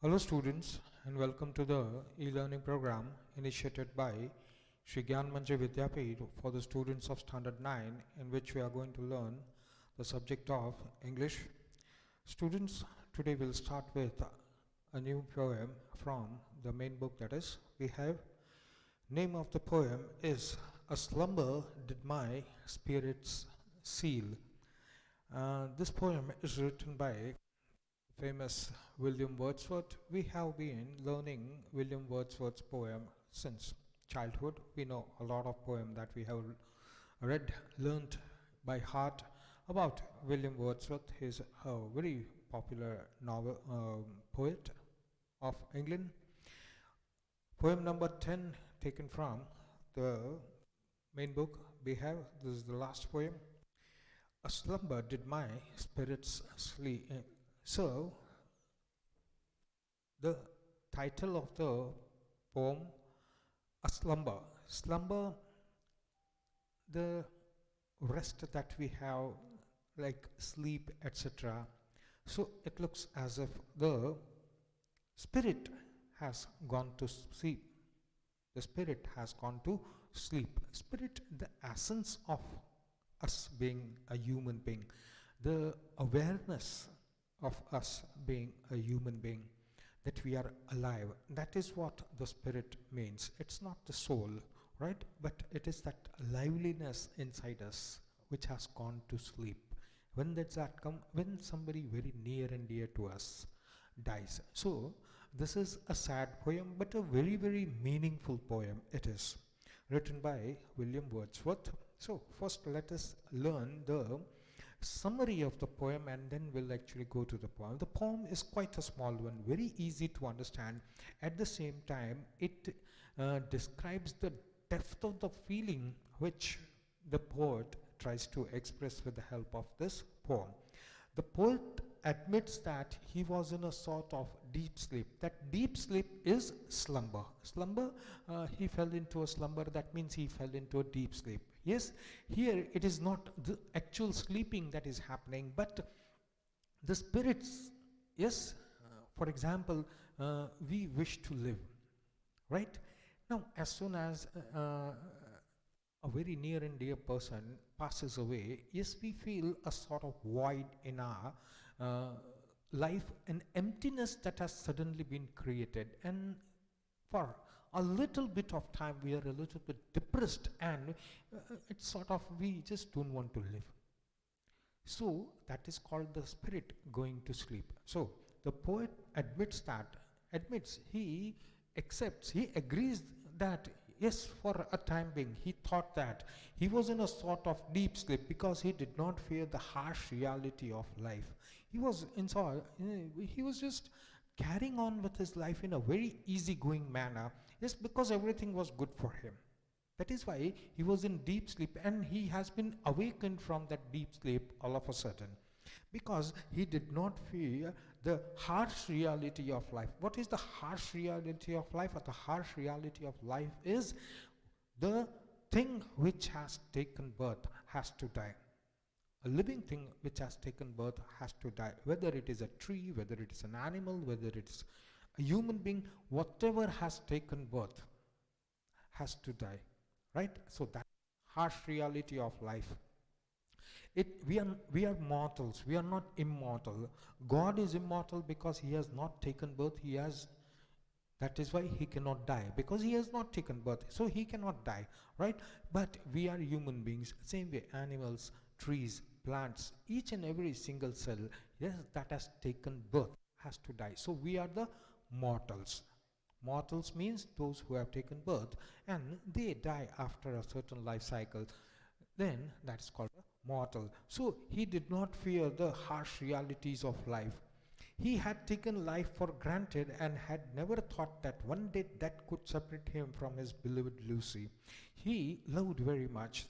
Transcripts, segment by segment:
Hello students and welcome to the e-learning program initiated by Shri Gyanmanjari Vidyapith for the students of Standard 9, in which we are going to learn the subject of English. Students, today we'll start with a new poem from the main book, that is we have. Name of the poem is A Slumber Did My Spirits Seal. This poem is written by famous William Wordsworth. We have been learning William Wordsworth's poem since childhood. We know a lot of poem that we have read, learnt by heart about William Wordsworth. He is a very popular novel poet of England. Poem number 10 taken from the main book we have. This is the last poem. A slumber did my spirits sleep. So, the title of the poem, A Slumber. Slumber, the rest that we have, like sleep, etc. So, it looks as if the spirit has gone to sleep. The spirit has gone to sleep. Spirit, the essence of us being a human being, the awareness of us being a human being, that we are alive. That is what the spirit means. It's not the soul, right? But it is that liveliness inside us which has gone to sleep. When does that come? When somebody very near and dear to us dies. So this is a sad poem, but a very, very meaningful poem it is, written by William Wordsworth. So first let us learn the summary of the poem and then we'll actually go to the poem. The poem is quite a small one, very easy to understand. At the same time, it describes the depth of the feeling which the poet tries to express with the help of this poem. The poet admits that he was in a sort of deep sleep. That deep sleep is slumber. Slumber, he fell into a slumber, that means he fell into a deep sleep. Yes, here it is not the actual sleeping that is happening, but the spirits, yes, for example, we wish to live, right? Now, as soon as a very near and dear person passes away, yes, we feel a sort of void in our life, an emptiness that has suddenly been created, and for a little bit of time we are a little bit depressed, and it's sort of we just don't want to live. So that is called the spirit going to sleep. So the poet admits, he accepts, he agrees that yes, for a time being he thought that he was in a sort of deep sleep because he did not fear the harsh reality of life. He was he was just carrying on with his life in a very easygoing manner, just because everything was good for him. That is why he was in deep sleep, and he has been awakened from that deep sleep all of a sudden, because he did not fear the harsh reality of life. What is the harsh reality of life? The harsh reality of life is the thing which has taken birth has to die. A living thing which has taken birth has to die. Whether it is a tree, whether it is an animal, whether it's a human being, whatever has taken birth has to die, right? So that harsh reality of life. We are mortals. We are not immortal. God is immortal because he has not taken birth. That is why he cannot die, because he has not taken birth. So he cannot die, right? But we are human beings. Same way, animals, trees, plants, each and every single cell, yes, that has taken birth has to die. So we are the mortals. Mortals means those who have taken birth and they die after a certain life cycle. Then that is called a mortal. So he did not fear the harsh realities of life. He had taken life for granted and had never thought that one day that could separate him from his beloved Lucy. He loved very much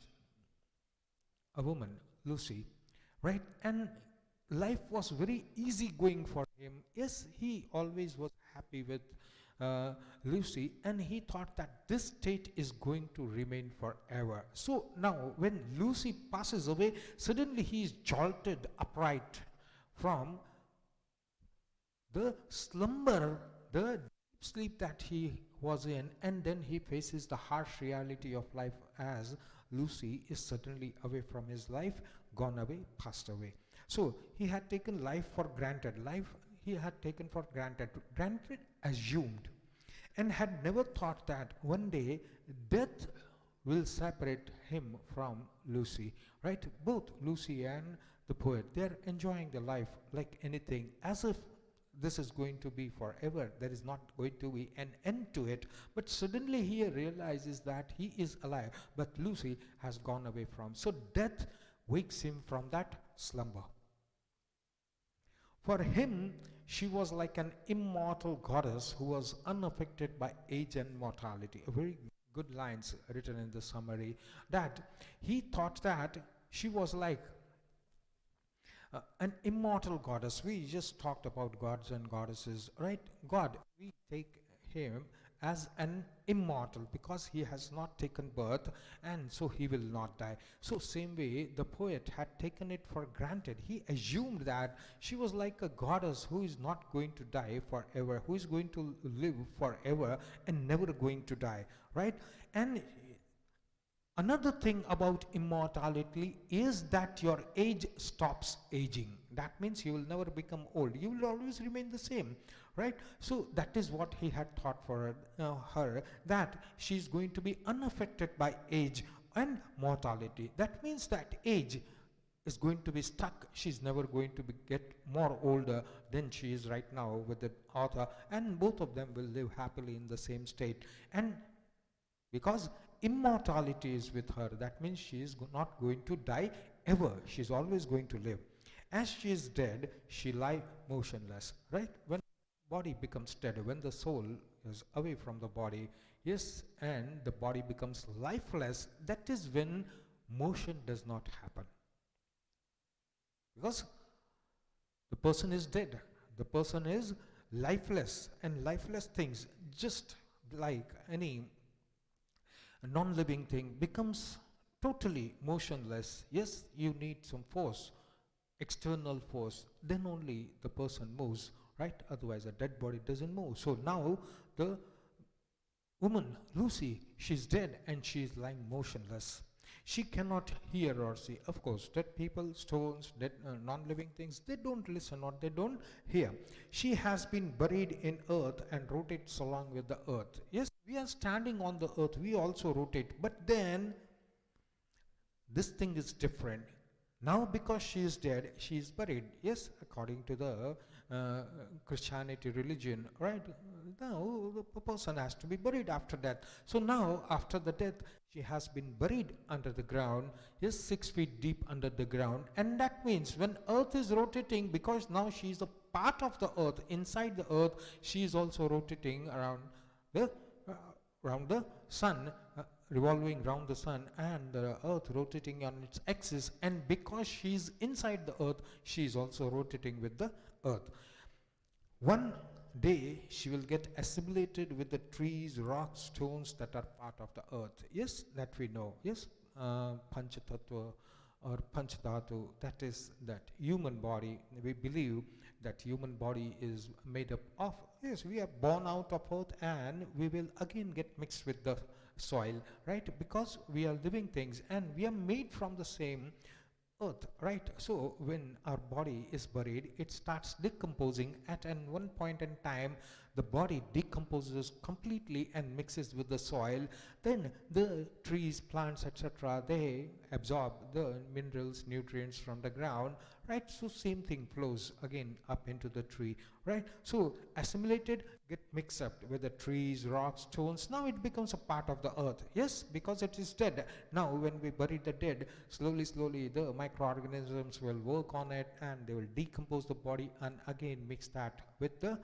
a woman, Lucy, right? And life was very easy going for him. Yes, he always was happy with uh, Lucy, and he thought that this state is going to remain forever. So now, when Lucy passes away, suddenly he is jolted upright from the slumber, the deep sleep that he was in, and then he faces the harsh reality of life as Lucy is suddenly away from his life, gone away, passed away. So he had taken life for granted. Life he had taken for granted, assumed, and had never thought that one day death will separate him from Lucy. Right? Both Lucy and the poet, they're enjoying their life like anything, as if this is going to be forever. There is not going to be an end to it. But suddenly he realizes that he is alive, but Lucy has gone away from. So death wakes him from that slumber. For him, she was like an immortal goddess who was unaffected by age and mortality. A very good lines written in the summary, that he thought that she was like an immortal goddess. We just talked about gods and goddesses, right? God, we take him as an immortal because he has not taken birth, and so he will not die. So same way the poet had taken it for granted. He assumed that she was like a goddess who is not going to die forever, who is going to live forever and never going to die, right? And another thing about immortality is that your age stops aging. That means you will never become old. You will always remain the same, right? So that is what he had thought for her, that she is going to be unaffected by age and mortality. That means that age is going to be stuck. She's never going to get more older than she is right now with the author, and both of them will live happily in the same state. And because immortality is with her, that means she is not going to die ever. She is always going to live. As she is dead, she lie motionless, right? When body becomes dead, when the soul is away from the body, yes, and the body becomes lifeless, that is when motion does not happen. Because the person is dead, the person is lifeless, and lifeless things, just like any non-living thing, becomes totally motionless. Yes, you need some force, external force, then only the person moves, right? Otherwise a dead body doesn't move. So now the woman Lucy, she's dead and she is lying motionless. She cannot hear or see. Of course, dead people, stones, dead non-living things, they don't listen or they don't hear. She has been buried in earth and rotates along with the earth. Yes, we are standing on the earth, we also rotate, but then this thing is different. Now because she is dead, she is buried. Yes, according to the Christianity religion, right? Now the person has to be buried after death. So now after the death, she has been buried under the ground, yes, 6 feet deep under the ground. And that means when earth is rotating, because now she is a part of the earth, inside the earth, she is also rotating around the sun, revolving around the sun, and the earth rotating on its axis. And because she is inside the earth, she is also rotating with the earth. One day she will get assimilated with the trees, rocks, stones that are part of the earth. Yes, that we know. Yes, Panchatattva or Panchadhatu, that is that human body. We believe that human body is made up of, yes, we are born out of earth and we will again get mixed with the soil, right? Because we are living things and we are made from the same earth, right? So when our body is buried, it starts decomposing. At one point in time, the body decomposes completely and mixes with the soil. Then the trees, plants, etc., they absorb the minerals, nutrients from the ground, right? So same thing flows again up into the tree, right? So assimilated, get mixed up with the trees, rocks, stones. Now it becomes a part of the earth. Yes, because it is dead. Now when we bury the dead, slowly the microorganisms will work on it and they will decompose the body and again mix that with the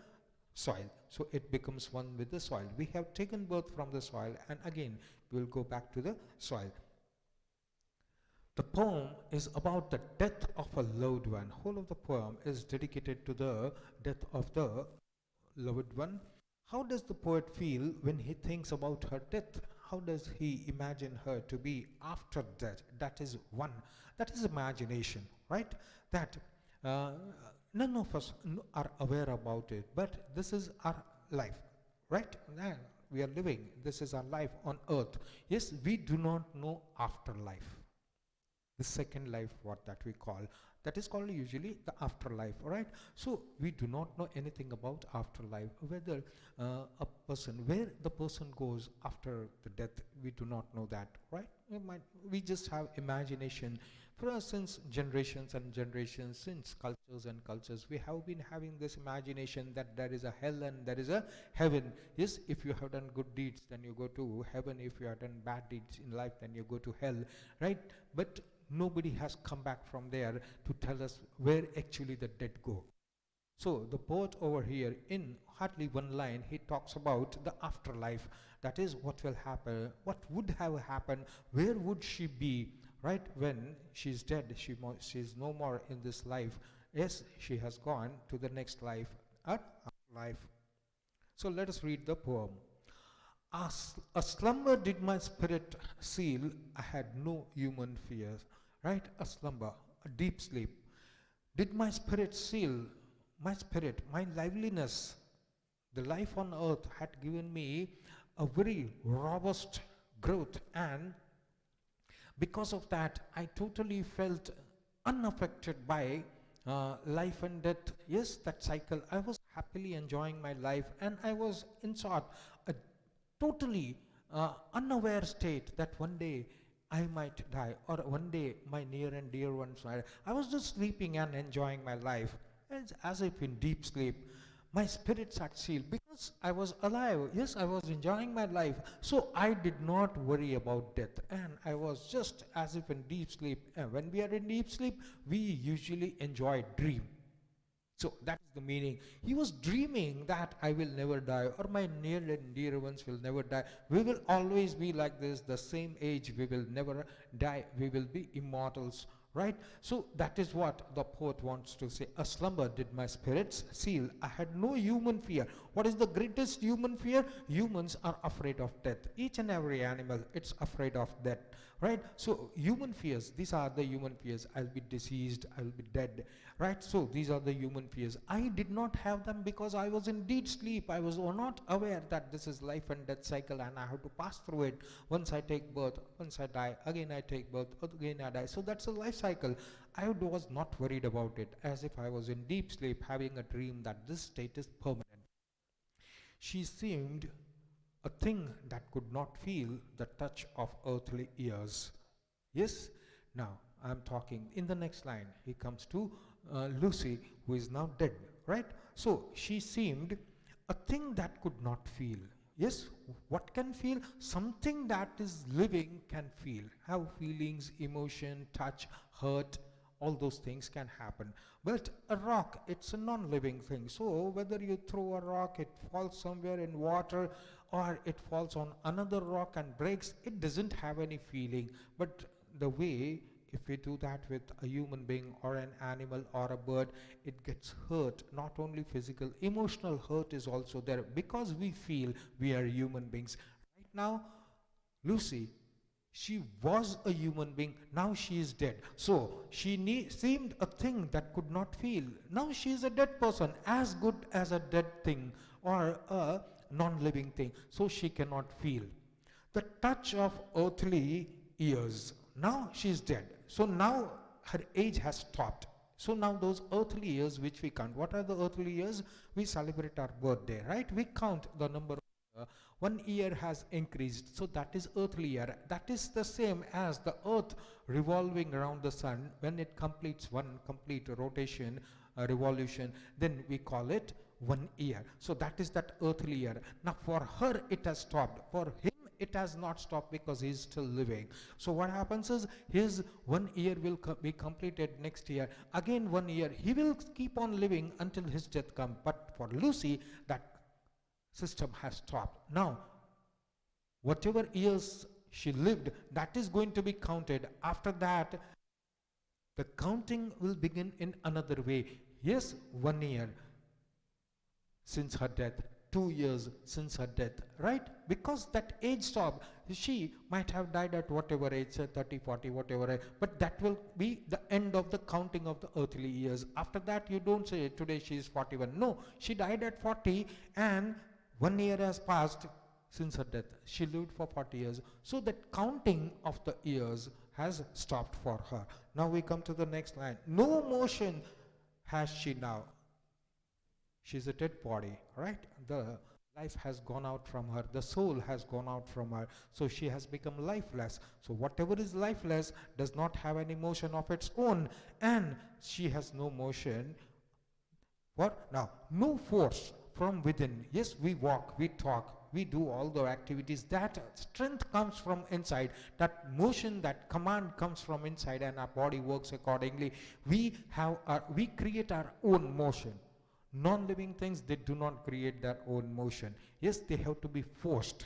soil. So it becomes one with the soil. We have taken birth from the soil and again we will go back to the soil. The poem is about the death of a loved one. Whole of the poem is dedicated to the death of the loved one. How does the poet feel when he thinks about her death? How does he imagine her to be after death? That is one. That is imagination, right? That none of us are aware about it, but this is our life, right? Now, we are living, this is our life on earth. Yes, we do not know afterlife, the second life, what that we call, that is called usually the afterlife, right? So we do not know anything about afterlife, whether a person, where the person goes after the death, we do not know that, right? We just have imagination. For us, since generations and generations, since cultures and cultures, we have been having this imagination that there is a hell and there is a heaven. Yes, if you have done good deeds, then you go to heaven. If you have done bad deeds in life, then you go to hell, right? But nobody has come back from there to tell us where actually the dead go. So the poet over here, in hardly one line, he talks about the afterlife. That is what will happen, what would have happened, where would she be, right? When she's dead, she's no more in this life. Yes, she has gone to the next life, afterlife. So let us read the poem. A slumber did my spirit seal, I had no human fears. Right? A slumber, a deep sleep. Did my spirit seal, my spirit, my liveliness, the life on earth had given me a very robust growth, and because of that, I totally felt unaffected by life and death. Yes, that cycle. I was happily enjoying my life, and I was, in short, a totally unaware state that one day I might die, or one day my near and dear ones might. I was just sleeping and enjoying my life, as if in deep sleep. My spirits at seal because I was alive. Yes, I was enjoying my life. So I did not worry about death, and I was just as if in deep sleep. And when we are in deep sleep, we usually enjoy dream. So that is the meaning. He was dreaming that I will never die, or my near and dear ones will never die. We will always be like this, the same age. We will never die. We will be immortals, right? So that is what the poet wants to say. A slumber did my spirits seal. I had no human fear. What is the greatest human fear? Humans are afraid of death. Each and every animal, it's afraid of death, right? So human fears, these are the human fears. I'll be deceased, I'll be dead, right? So these are the human fears. I did not have them because I was in deep sleep. I was not aware that this is life and death cycle, and I have to pass through it. Once I take birth, once I die, again I take birth, again I die. So that's a life cycle. I was not worried about it, as if I was in deep sleep, having a dream that this state is permanent. She seemed a thing that could not feel the touch of earthly ears. Yes? Now, I'm talking in the next line. He comes to Lucy, who is now dead, right? So, she seemed a thing that could not feel. Yes? What can feel? Something that is living can feel. Have feelings, emotion, touch, hurt, all those things can happen. But a rock, it's a non-living thing. So whether you throw a rock, it falls somewhere in water, or it falls on another rock and breaks, it doesn't have any feeling. But the way, if we do that with a human being or an animal or a bird, it gets hurt. Not only physical, emotional hurt is also there, because we feel we are human beings. Right now, Lucy, she was a human being, now she is dead. So she seemed a thing that could not feel. Now she is a dead person, as good as a dead thing or a non-living thing. So she cannot feel. The touch of earthly years. Now she is dead. So now her age has stopped. So now those earthly years which we count. What are the earthly years? We celebrate our birthday, right? We count the number of 1 year has increased, so that is earthly year. That is the same as the earth revolving around the sun. When it completes one complete rotation, revolution, then we call it 1 year. So that is that earthly year. Now for her it has stopped. For him it has not stopped, because he is still living. So what happens is, his 1 year will be completed next year. Again 1 year. He will keep on living until his death comes. But for Lucy, that system has stopped. Now, whatever years she lived, that is going to be counted. After that, the counting will begin in another way. Yes, 1 year since her death. 2 years since her death, right? Because that age stop, she might have died at whatever age, 30, 40, whatever, but that will be the end of the counting of the earthly years. After that, you don't say today she is 41. No, she died at 40 and 1 year has passed since her death. She lived for 40 years. So that counting of the years has stopped for her. Now we come to the next line. No motion has she now. She's a dead body, right? The life has gone out from her. The soul has gone out from her. So she has become lifeless. So whatever is lifeless does not have any motion of its own. And she has no motion. What? Now, no force from within. Yes, we walk, we talk, we do all the activities. That strength comes from inside. That motion, that command comes from inside, and our body works accordingly. We create our own motion. Non-living things, they do not create their own motion. Yes, they have to be forced.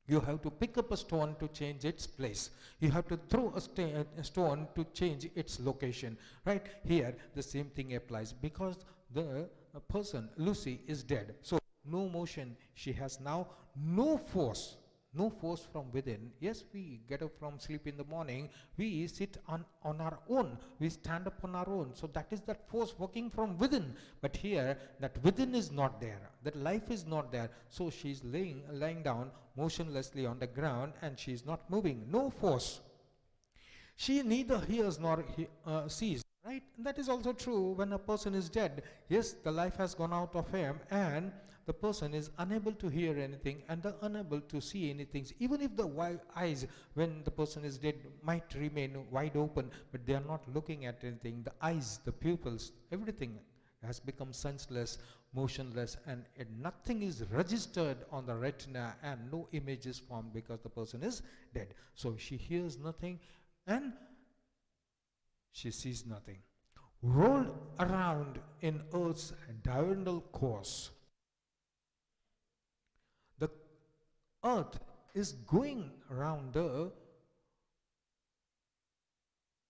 You have to pick up a stone to change its place. You have to throw a stone to change its location. Right here, the same thing applies, because the person, Lucy, is dead. So no motion. She has now no force. No force from within. Yes, we get up from sleep in the morning. We sit on our own. We stand up on our own. So that is that force working from within. But here, that within is not there. That life is not there. So she's lying down motionlessly on the ground, and she's not moving. No force. She neither hears nor sees. Right? And that is also true when a person is dead. Yes, the life has gone out of him, and the person is unable to hear anything and unable to see anything. Even if the eyes, when the person is dead, might remain wide open, but they are not looking at anything. The eyes, the pupils, everything has become senseless, motionless, and nothing is registered on the retina, and no image is formed because the person is dead. So she hears nothing and she sees nothing. Rolled around in Earth's diurnal course. The Earth is going around the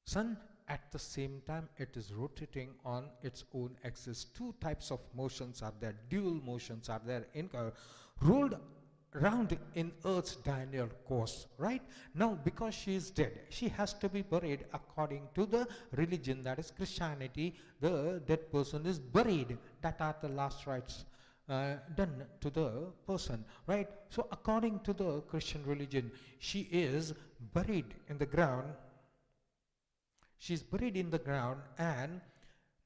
Sun. At the same time, it is rotating on its own axis. Two types of motions are there. Dual motions are there. Rolled round in Earth's diurnal course, right? Now, because she is dead, she has to be buried according to the religion, that is Christianity. The dead person is buried. That are the last rites done to the person, right? So according to the Christian religion, she is buried in the ground. She's buried in the ground, and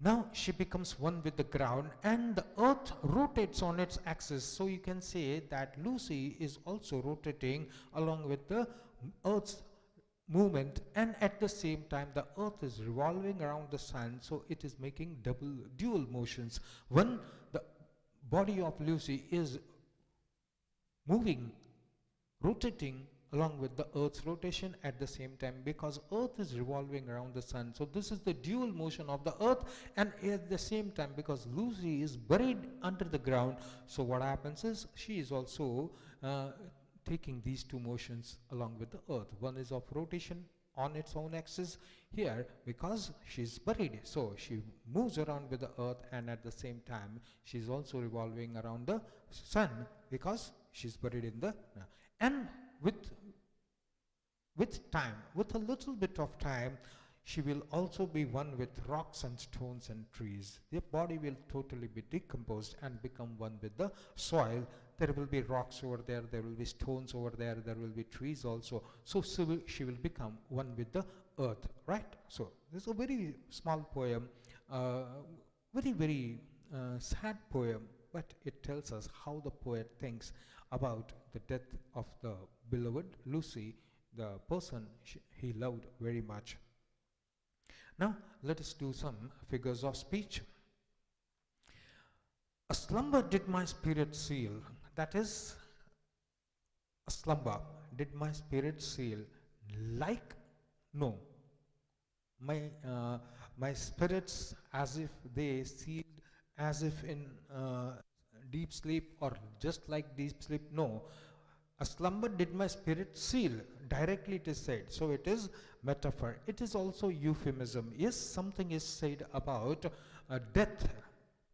now she becomes one with the ground, and the earth rotates on its axis. So you can say that Lucy is also rotating along with the earth's movement, and at the same time the earth is revolving around the sun. So it is making dual motions. When the body of Lucy is moving, rotating along with the earth's rotation at the same time, because earth is revolving around the sun. So this is the dual motion of the earth, and at the same time, because Lucy is buried under the ground, so what happens is she is also taking these two motions along with the earth. One is of rotation on its own axis here, because she's buried, so she moves around with the earth, and at the same time she is also revolving around the sun because she's buried in the and with time, with a little bit of time, she will also be one with rocks and stones and trees. Their body will totally be decomposed and become one with the soil. There will be rocks over there, there will be stones over there, there will be trees also. So she will become one with the earth, right? So this is a very small poem, very sad poem, but it tells us how the poet thinks about the death of the beloved Lucy, the person he loved very much. Now let us do some figures of speech. A slumber did my spirit seal. That is, a slumber did my spirit seal. Like, no. My spirits as if they sealed, as if in deep sleep, or just like deep sleep. No. A slumber did my spirit seal. Directly it is said. So it is metaphor. It is also euphemism. Yes, something is said about death,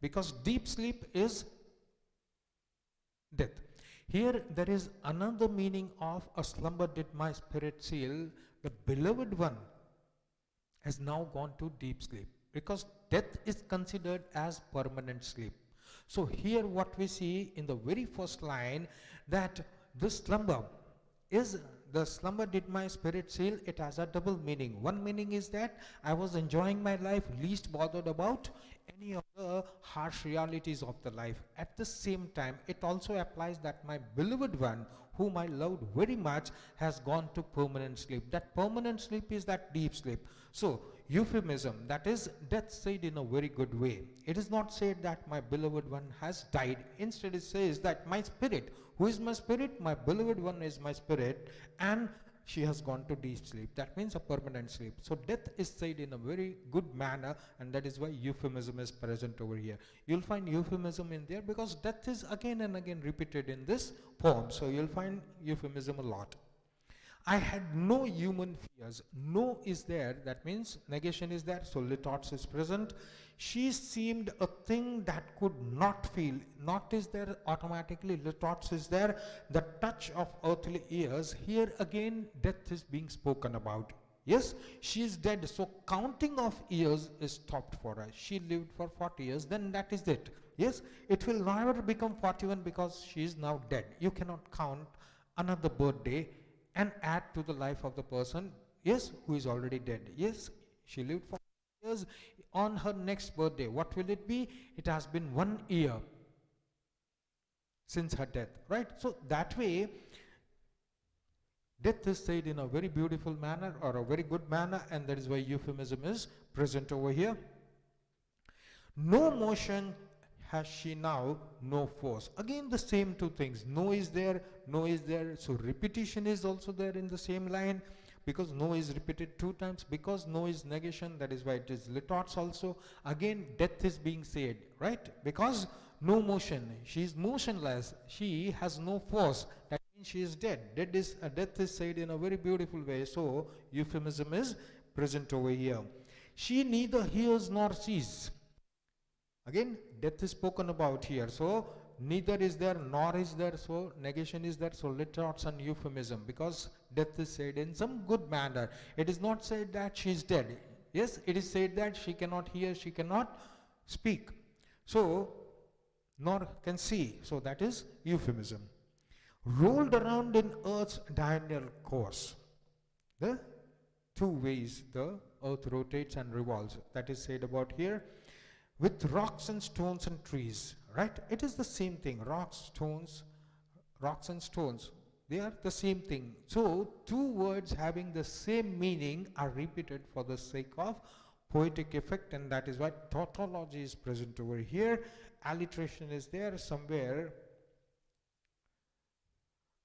because deep sleep is death. Here there is another meaning of a slumber did my spirit seal. The beloved one has now gone to deep sleep, because death is considered as permanent sleep. So here what we see in the very first line, that this slumber is, the slumber did my spirit seal, it has a double meaning. One meaning is that I was enjoying my life, least bothered about any of the harsh realities of the life. At the same time, it also applies that my beloved one, whom I loved very much, has gone to permanent sleep. That permanent sleep is that deep sleep. So euphemism, that is death said in a very good way. It is not said that my beloved one has died. Instead it says that my spirit, who is my spirit? My beloved one is my spirit, and she has gone to deep sleep. That means a permanent sleep. So death is said in a very good manner, and that is why euphemism is present over here. You'll find euphemism in there because death is again and again repeated in this poem. So you'll find euphemism a lot. I had no human fears. No is there, that means negation is there, so litotes is present. She seemed a thing that could not feel. Not is there, automatically litotes is there. The touch of earthly ears. Here again death is being spoken about. Yes, she is dead, so counting of years is stopped for her. She lived for 40 years, then that is it. Yes, it will never become 41 because she is now dead. You cannot count another birthday and add to the life of the person, yes, who is already dead. Yes, she lived for years. On her next birthday, what will it be? It has been 1 year since her death, right? So that way, death is said in a very beautiful manner or a very good manner, and that is why euphemism is present over here. No motion has she now, no force. Again the same two things. No is there, no is there. So repetition is also there in the same line, because no is repeated 2 times. Because no is negation, that is why it is litotes also. Again death is being said, right? Because no motion, she is motionless, she has no force, that means she is dead. Death is said in a very beautiful way. So euphemism is present over here. She neither hears nor sees. Again death is spoken about here, so neither is there nor is there, so negation is there, so litotes and euphemism, because death is said in some good manner. It is not said that she is dead. Yes, it is said that she cannot hear, she cannot speak, so nor can see, so that is euphemism. Rolled around in earth's diurnal course, the 2 ways the earth rotates and revolves, that is said about here. With rocks and stones and trees, right? It is the same thing. Rocks and stones, they are the same thing. So 2 words having the same meaning are repeated for the sake of poetic effect, and that is why tautology is present over here. Alliteration is there somewhere.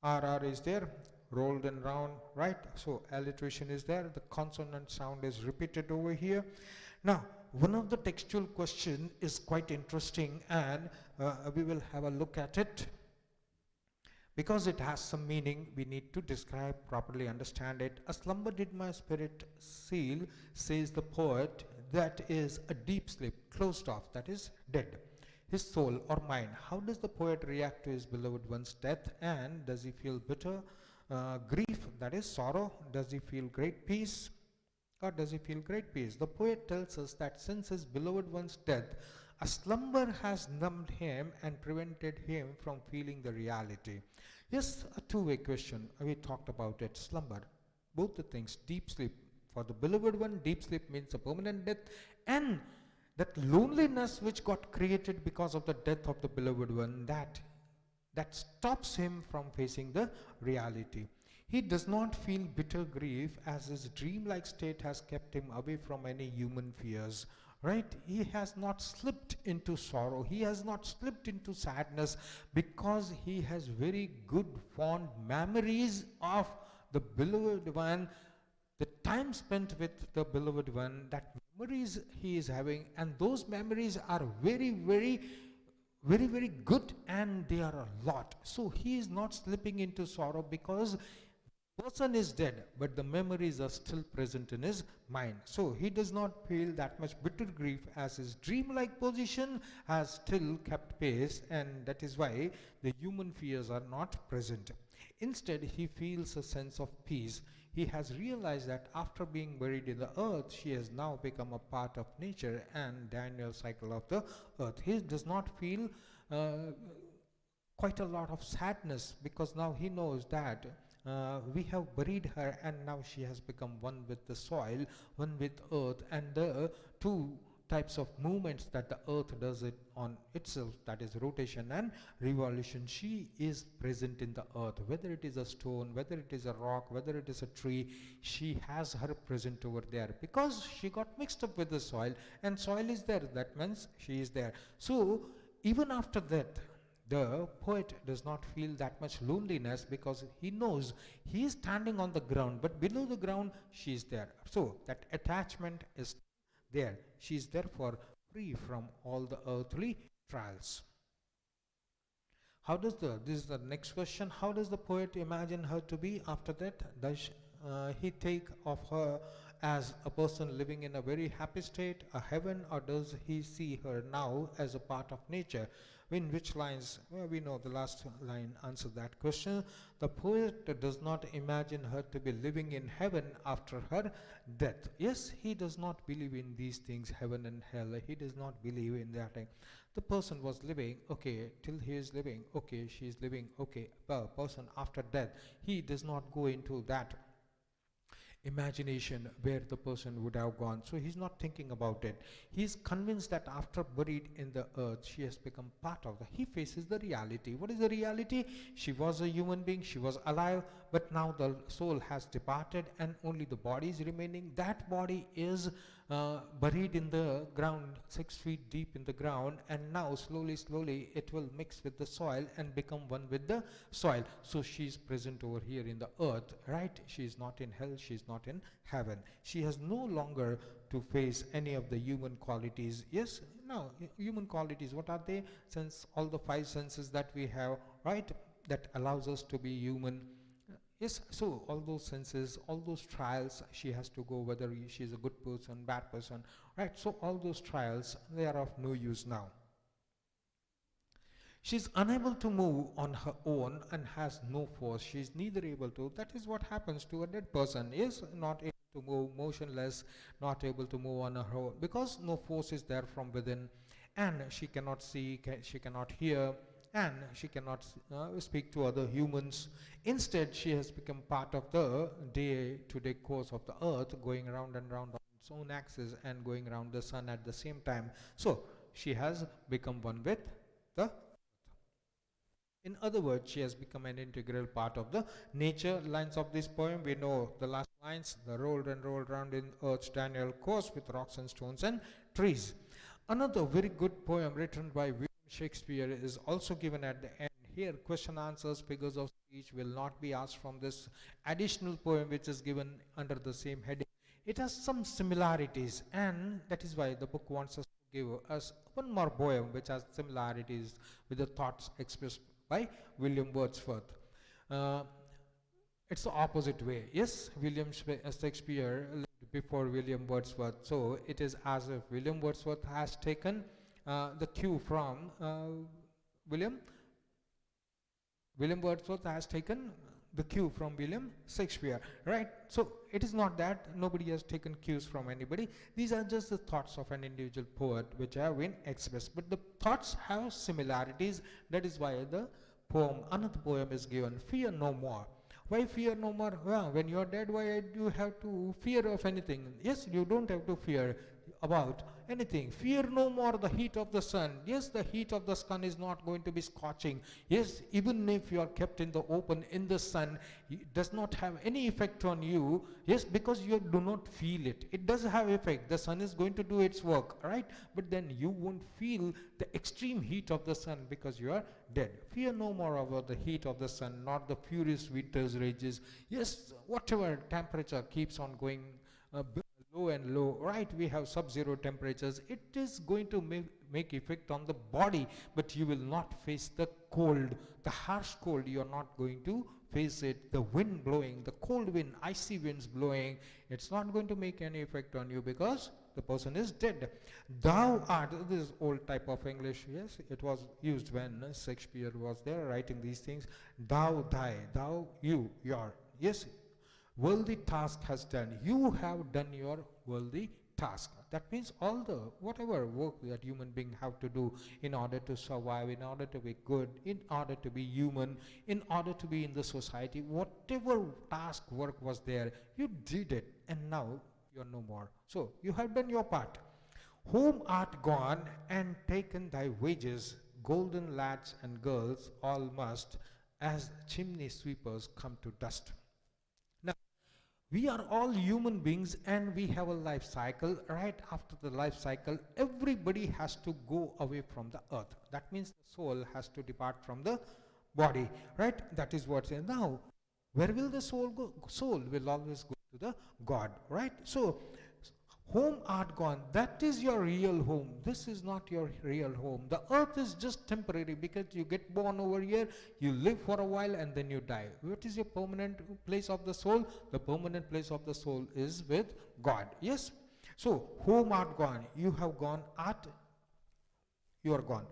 RR is there, rolled and round, right? So alliteration is there. The consonant sound is repeated over here. Now, one of the textual question is quite interesting, and we will have a look at it. Because it has some meaning, we need to describe, properly understand it. A slumber did my spirit seal, says the poet, that is a deep sleep, closed off, that is dead. His soul or mind, how does the poet react to his beloved one's death, and does he feel bitter grief, that is sorrow? Does he feel great peace? Or does he feel great peace? The poet tells us that since his beloved one's death, a slumber has numbed him and prevented him from feeling the reality. Yes, a 2-way question. We talked about it. Slumber, both the things. Deep sleep. For the beloved one, deep sleep means a permanent death, and that loneliness which got created because of the death of the beloved one, that stops him from facing the reality. He does not feel bitter grief, as his dreamlike state has kept him away from any human fears, right? He has not slipped into sorrow, he has not slipped into sadness, because he has very good fond memories of the beloved one, the time spent with the beloved one, that memories he is having, and those memories are very, very, very, very good, and they are a lot. So he is not slipping into sorrow, because Person is dead, but the memories are still present in his mind. So he does not feel that much bitter grief, as his dreamlike position has still kept pace, and that is why the human fears are not present. Instead, he feels a sense of peace. He has realized that after being buried in the earth, she has now become a part of nature and Daniel cycle of the earth. He does not feel quite a lot of sadness, because now he knows that we have buried her and now she has become one with the soil, one with earth, and the two types of movements that the earth does it on itself, that is rotation and revolution. She is present in the earth, whether it is a stone, whether it is a rock, whether it is a tree. She has her present over there because she got mixed up with the soil, and soil is there, that means she is there. So even after that, the poet does not feel that much loneliness, because he knows he is standing on the ground, but below the ground she is there. So that attachment is there. She is therefore free from all the earthly trials. How does this is the next question, how does the poet imagine her to be after that? Does he take of her as a person living in a very happy state, a heaven, or does he see her now as a part of nature? In which lines, well, we know the last line answers that question. The poet does not imagine her to be living in heaven after her death. Yes, he does not believe in these things, heaven and hell. He does not believe in that. The person was living, okay, till he is living, okay, she is living, okay. But person after death, he does not go into that imagination where the person would have gone. So he's not thinking about it. He's convinced that after buried in the earth, she has become part of the. He faces the reality. What is the reality? She was a human being, she was alive, but now the soul has departed and only the body is remaining. That body is buried in the ground, 6 feet deep in the ground, and now slowly it will mix with the soil and become one with the soil. So she is present over here in the earth, right? She is not in hell, she is not in heaven. She has no longer to face any of the human qualities. Yes, now human qualities, what are they? Since all the 5 senses that we have, right, that allows us to be human. Yes, so all those senses, all those trials she has to go, whether she is a good person, bad person, right? So all those trials, they are of no use now. She is unable to move on her own and has no force. She is neither able to. That is what happens to a dead person. Is not able to move, motionless, not able to move on her own, because no force is there from within, and she cannot see, she cannot hear, and she cannot speak to other humans. Instead, she has become part of the day-to-day course of the earth, going round and round on its own axis and going around the sun at the same time. So she has become one with the. In other words, she has become an integral part of the nature. Lines of this poem, we know the last lines, the rolled and rolled round in earth's Daniel course with rocks and stones and trees. Another very good poem written by William Shakespeare is also given at the end. Here, question answers, figures of speech will not be asked from this additional poem which is given under the same heading. It has some similarities, and that is why the book wants us to give us one more poem which has similarities with the thoughts expressed by William Wordsworth. Uh, it's the opposite way. Yes, William Shakespeare lived before William Wordsworth. So it is as if William Wordsworth has taken the cue from William. William Wordsworth has taken the cue from William Shakespeare, right? So it is not that nobody has taken cues from anybody. These are just the thoughts of an individual poet which have been expressed. But the thoughts have similarities. That is why the poem, another poem is given, Fear No More. Why fear no more? Well, when you are dead, why do you have to fear of anything? Yes, you don't have to fear about anything. Fear no more the heat of the sun. Yes, the heat of the sun is not going to be scorching. Yes, even if you are kept in the open in the sun, it does not have any effect on you. Yes, because you do not feel it. It does have effect. The sun is going to do its work, right? But then you won't feel the extreme heat of the sun because you are dead. Fear no more about the heat of the sun, not the furious winter's rages. Yes, whatever temperature keeps on going low and low, right? We have sub-zero temperatures. It is going to make effect on the body, but you will not face the cold, the harsh cold. You are not going to face it, the wind blowing, the cold wind, icy winds blowing, it's not going to make any effect on you because the person is dead. Thou art, this is old type of English, yes, it was used when Shakespeare was there writing these things. Thou, thy, thou, you, your, yes, worldly task has done. You have done your worldly task. That means all the whatever work that human being have to do in order to survive, in order to be good, in order to be human, in order to be in the society, whatever task work was there, you did it, and now you're no more. So you have done your part. Home art gone and taken thy wages, golden lads and girls all must, as chimney sweepers come to dust. Now, we are all human beings and we have a life cycle. Right after the life cycle, everybody has to go away from the earth. That means the soul has to depart from the body, right? That is what's in. Now, where will the soul go? Soul will always go to the God, right? So, home art gone, that is your real home. This is not your real home. The earth is just temporary because you get born over here, you live for a while and then you die. What is your permanent place of the soul? The permanent place of the soul is with God. Yes? So, home art gone, you have gone, art, you are gone.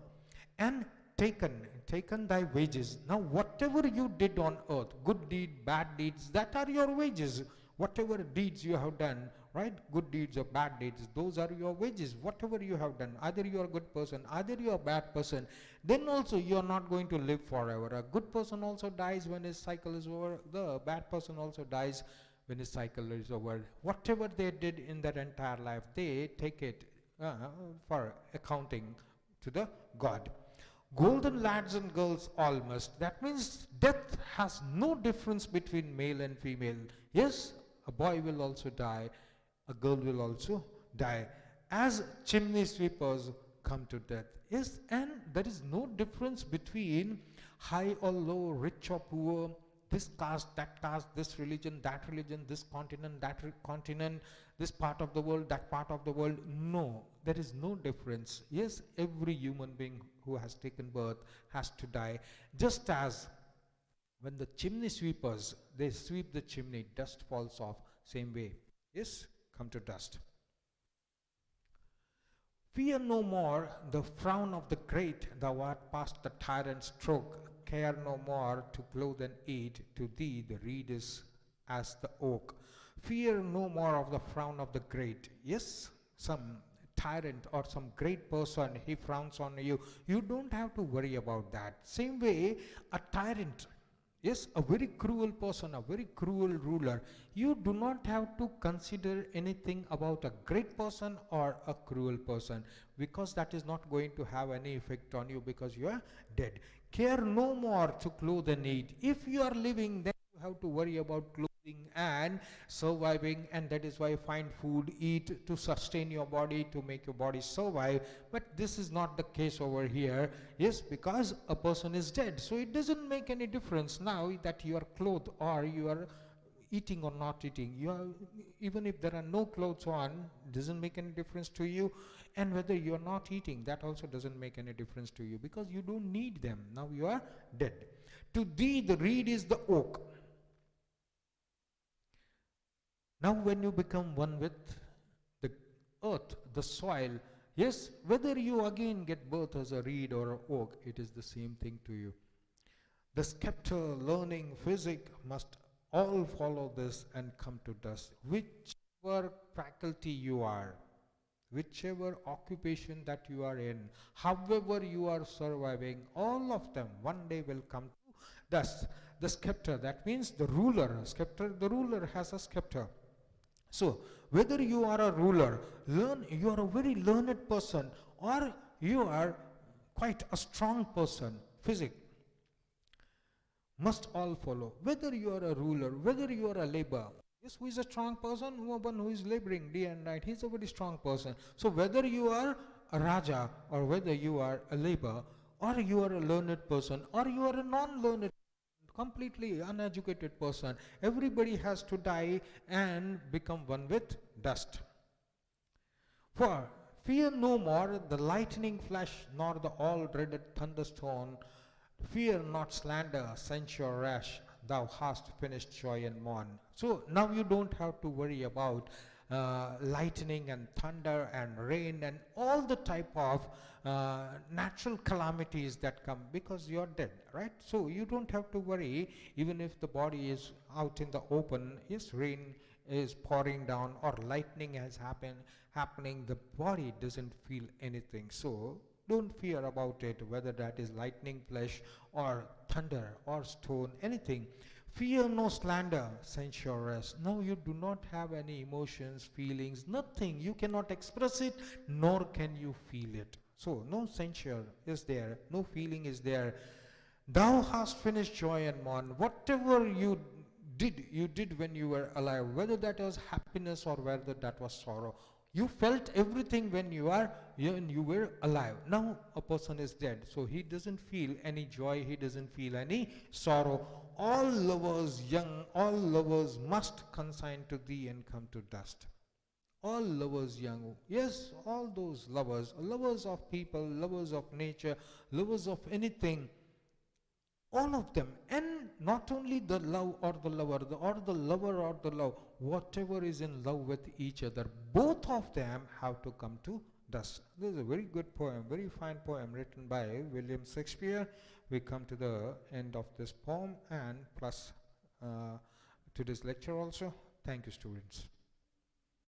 And taken thy wages. Now whatever you did on earth, good deed, bad deeds, that are your wages. Whatever deeds you have done, right, good deeds or bad deeds, those are your wages. Whatever you have done, either you are a good person, either you are a bad person, then also you are not going to live forever. A good person also dies when his cycle is over. The bad person also dies when his cycle is over. Whatever they did in their entire life, they take it for accounting to the God. Golden lads and girls all must. That means death has no difference between male and female. Yes, a boy will also die, a girl will also die. As chimney sweepers come to death. Yes, and there is no difference between high or low, rich or poor, this caste, this religion, this continent, continent, this part of the world, that part of the world. No, there is no difference. Yes, every human being who has taken birth has to die. Just as when the chimney sweepers, they sweep the chimney, dust falls off, same way. Yes, come to dust. Fear no more the frown of the great, thou art past the tyrant's stroke. Care no more to clothe and eat, to thee the reed is as the oak. Fear no more of the frown of the great. Yes, some tyrant or some great person, he frowns on you. You don't have to worry about that. Same way, a tyrant, yes, a very cruel person, a very cruel ruler, you do not have to consider anything about a great person or a cruel person, because that is not going to have any effect on you because you are dead. Care no more to clothe and eat. If you are living, then you have to worry about clothing and surviving, and that is why find food, eat to sustain your body, to make your body survive. But this is not the case over here. Yes, because a person is dead, so it doesn't make any difference now that you are clothed or you are eating or not eating. You are, even if there are no clothes on, doesn't make any difference to you. And whether you are not eating, that also doesn't make any difference to you because you don't need them. Now you are dead. To thee the reed is the oak. Now when you become one with the earth, the soil, yes, whether you again get birth as a reed or an oak, it is the same thing to you. The scepter, learning, physic must all follow this and come to dust. Whichever faculty you are, whichever occupation that you are in, however you are surviving, all of them one day will come to dust. The scepter, that means the ruler. Scepter, the ruler has a scepter. So whether you are a ruler, you are a very learned person, or you are quite a strong person, physics must all follow. Whether you are a ruler, whether you are a laborer, yes, who is a strong person, one who is laboring day and night, he is a very strong person. So whether you are a Raja or whether you are a laborer, or you are a learned person, or you are a non-learned, completely uneducated person, everybody has to die and become one with dust. For fear no more the lightning flash, nor the all dreaded thunderstone. Fear not slander, censure rash. thou hast finished joy and mourn. So now you don't have to worry about lightning and thunder and rain and all the type of natural calamities that come, because you're dead, right? So you don't have to worry. Even if the body is out in the open, yes, rain is pouring down or lightning has happening, the body doesn't feel anything. So don't fear about it, whether that is lightning flash or thunder or stone, anything. Fear no slander, censurers. No, you do not have any emotions, feelings, nothing. You cannot express it, nor can you feel it. So no censure is there, no feeling is there. Thou hast finished joy and mourn. Whatever you did when you were alive, whether that was happiness or whether that was sorrow. You felt everything when you were alive. Now a person is dead, so he doesn't feel any joy, he doesn't feel any sorrow. All lovers young, all lovers must consign to thee and come to dust. All lovers young, yes, all those lovers, lovers of people, lovers of nature, lovers of anything, all of them. And not only the love or the lover, or the lover or the love, whatever is in love with each other, both of them have to come to dust. This is a very good poem, very fine poem written by William Shakespeare. We come to the end of this poem and plus today's lecture also. Thank you, students.